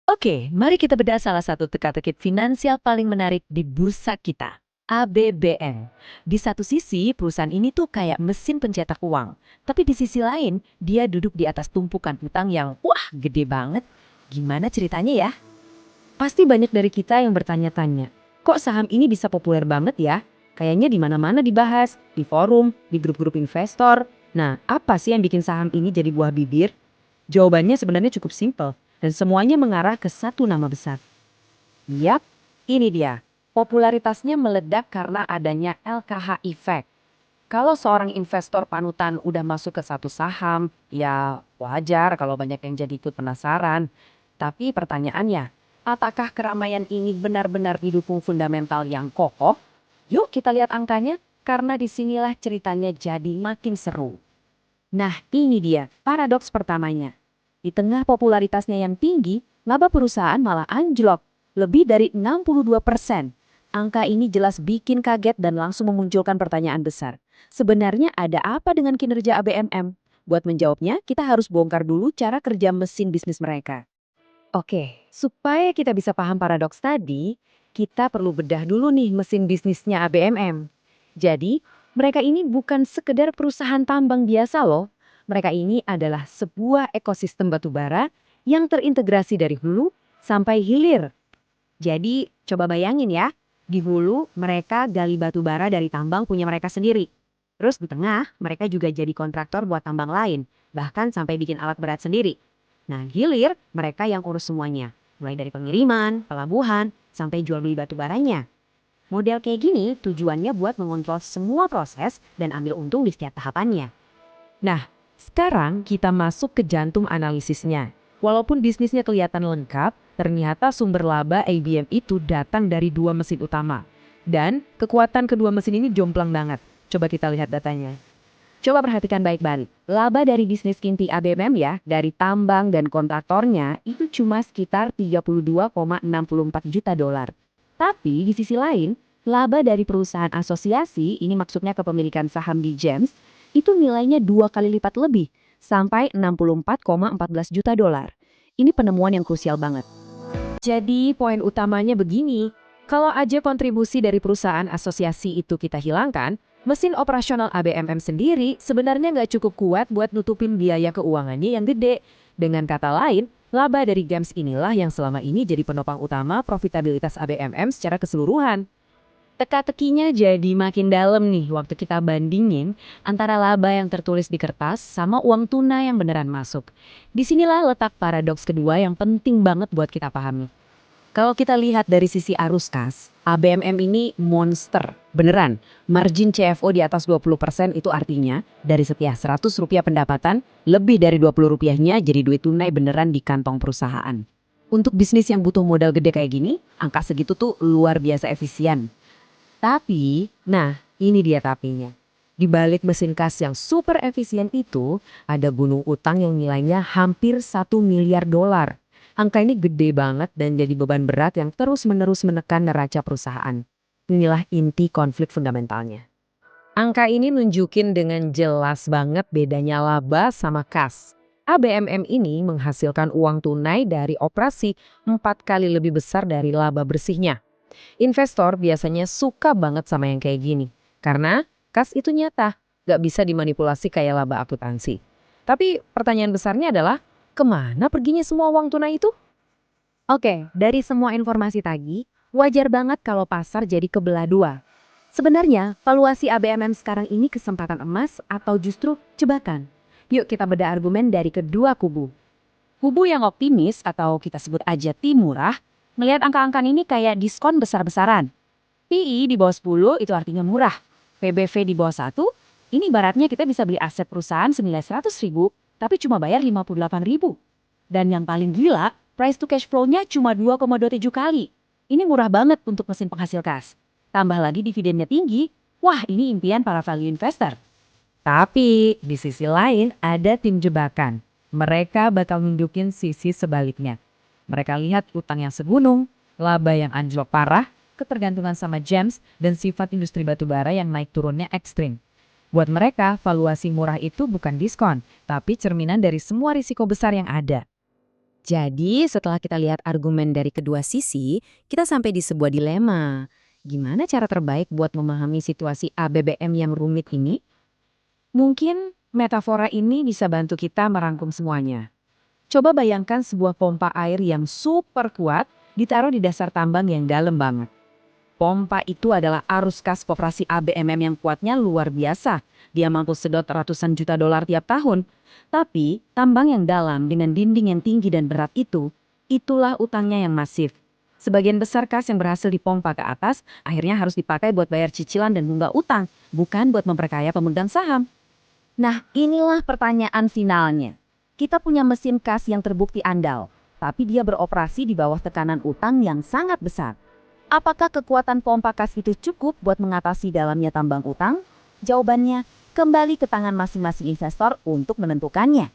Oke, mari kita bedah salah satu teka-teki finansial paling menarik di bursa kita. ABBN. Di satu sisi, perusahaan ini tuh kayak mesin pencetak uang. Tapi di sisi lain, dia duduk di atas tumpukan hutang yang wah gede banget. Gimana ceritanya ya? Pasti banyak dari kita yang bertanya-tanya, kok saham ini bisa populer banget ya? Kayaknya di mana-mana dibahas, di forum, di grup-grup investor. Nah, apa sih yang bikin saham ini jadi buah bibir? Jawabannya sebenarnya cukup simpel, dan semuanya mengarah ke satu nama besar. Yap, ini dia. Popularitasnya meledak karena adanya LKH Effect. Kalau seorang investor panutan udah masuk ke satu saham, ya wajar kalau banyak yang jadi ikut penasaran. Tapi pertanyaannya, apakah keramaian ini benar-benar didukung fundamental yang kokoh? Yuk kita lihat angkanya, karena disinilah ceritanya jadi makin seru. Nah ini dia paradoks pertamanya. Di tengah popularitasnya yang tinggi, laba perusahaan malah anjlok, lebih dari 62%. Angka ini jelas bikin kaget dan langsung memunculkan pertanyaan besar. Sebenarnya ada apa dengan kinerja ABMM? Buat menjawabnya, kita harus bongkar dulu cara kerja mesin bisnis mereka. Oke, supaya kita bisa paham paradoks tadi, kita perlu bedah dulu nih mesin bisnisnya ABMM. Jadi, mereka ini bukan sekedar perusahaan tambang biasa loh. Mereka ini adalah sebuah ekosistem batubara yang terintegrasi dari hulu sampai hilir. Jadi, coba bayangin ya, di hulu mereka gali batu bara dari tambang punya mereka sendiri. Terus di tengah, mereka juga jadi kontraktor buat tambang lain, bahkan sampai bikin alat berat sendiri. Nah, hilir mereka yang urus semuanya, mulai dari pengiriman, pelabuhan, sampai jual beli batu baranya. Model kayak gini tujuannya buat mengontrol semua proses dan ambil untung di setiap tahapannya. Nah, sekarang kita masuk ke jantung analisisnya. Walaupun bisnisnya kelihatan lengkap, ternyata sumber laba ABM itu datang dari dua mesin utama. Dan kekuatan kedua mesin ini jomplang banget. Coba kita lihat datanya. Coba perhatikan baik-baik. Laba dari bisnis kinti ABMM ya, dari tambang dan kontraktornya itu cuma sekitar 32,64 juta dolar. Tapi di sisi lain, laba dari perusahaan asosiasi, ini maksudnya kepemilikan saham di GEMS, itu nilainya 2 kali lipat lebih, sampai 64,14 juta dolar. Ini penemuan yang krusial banget. Jadi poin utamanya begini, kalau aja kontribusi dari perusahaan asosiasi itu kita hilangkan, mesin operasional ABMM sendiri sebenarnya nggak cukup kuat buat nutupin biaya keuangannya yang gede. Dengan kata lain, laba dari GEMS inilah yang selama ini jadi penopang utama profitabilitas ABMM secara keseluruhan. Teka-tekinya jadi makin dalam nih waktu kita bandingin antara laba yang tertulis di kertas sama uang tunai yang beneran masuk. Disinilah letak paradoks kedua yang penting banget buat kita pahami. Kalau kita lihat dari sisi arus kas, ABMM ini monster, beneran. Margin CFO di atas 20% itu artinya dari setiap Rp100 pendapatan, lebih dari Rp20-nya jadi duit tunai beneran di kantong perusahaan. Untuk bisnis yang butuh modal gede kayak gini, angka segitu tuh luar biasa efisien. Tapi, nah ini dia tapinya. Di balik mesin kas yang super efisien itu, ada gunung utang yang nilainya hampir 1 miliar dolar. Angka ini gede banget dan jadi beban berat yang terus-menerus menekan neraca perusahaan. Inilah inti konflik fundamentalnya. Angka ini nunjukin dengan jelas banget bedanya laba sama kas. ABMM ini menghasilkan uang tunai dari operasi 4 kali lebih besar dari laba bersihnya. Investor biasanya suka banget sama yang kayak gini. Karena kas itu nyata, gak bisa dimanipulasi kayak laba akuntansi. Tapi pertanyaan besarnya adalah, kemana perginya semua uang tunai itu? Oke, dari semua informasi tadi, wajar banget kalau pasar jadi kebelah dua. Sebenarnya, valuasi ABMM sekarang ini kesempatan emas atau justru jebakan? Yuk kita bedah argumen dari kedua kubu. Kubu yang optimis atau kita sebut aja tim murah, melihat angka-angka ini kayak diskon besar-besaran. PI di bawah 10 itu artinya murah. PBV di bawah 1, ini ibaratnya kita bisa beli aset perusahaan senilai 100.000, tapi cuma bayar 58.000. Dan yang paling gila, price to cash flow-nya cuma 2,27 kali. Ini murah banget untuk mesin penghasil kas. Tambah lagi dividennya tinggi, wah ini impian para value investor. Tapi di sisi lain ada tim jebakan. Mereka bakal nunjukin sisi sebaliknya. Mereka lihat utang yang segunung, laba yang anjlok parah, ketergantungan sama gems, dan sifat industri batubara yang naik turunnya ekstrim. Buat mereka, valuasi murah itu bukan diskon, tapi cerminan dari semua risiko besar yang ada. Jadi setelah kita lihat argumen dari kedua sisi, kita sampai di sebuah dilema. Gimana cara terbaik buat memahami situasi ABBM yang rumit ini? Mungkin metafora ini bisa bantu kita merangkum semuanya. Coba bayangkan sebuah pompa air yang super kuat ditaruh di dasar tambang yang dalam banget. Pompa itu adalah arus kas koperasi ABMM yang kuatnya luar biasa. Dia mampu sedot ratusan juta dolar tiap tahun. Tapi tambang yang dalam dengan dinding yang tinggi dan berat itu, itulah utangnya yang masif. Sebagian besar kas yang berhasil dipompa ke atas akhirnya harus dipakai buat bayar cicilan dan bunga utang, bukan buat memperkaya pemegang saham. Nah, inilah pertanyaan finalnya. Kita punya mesin kas yang terbukti andal, tapi dia beroperasi di bawah tekanan utang yang sangat besar. Apakah kekuatan pompa kas itu cukup buat mengatasi dalamnya tambang utang? Jawabannya, kembali ke tangan masing-masing investor untuk menentukannya.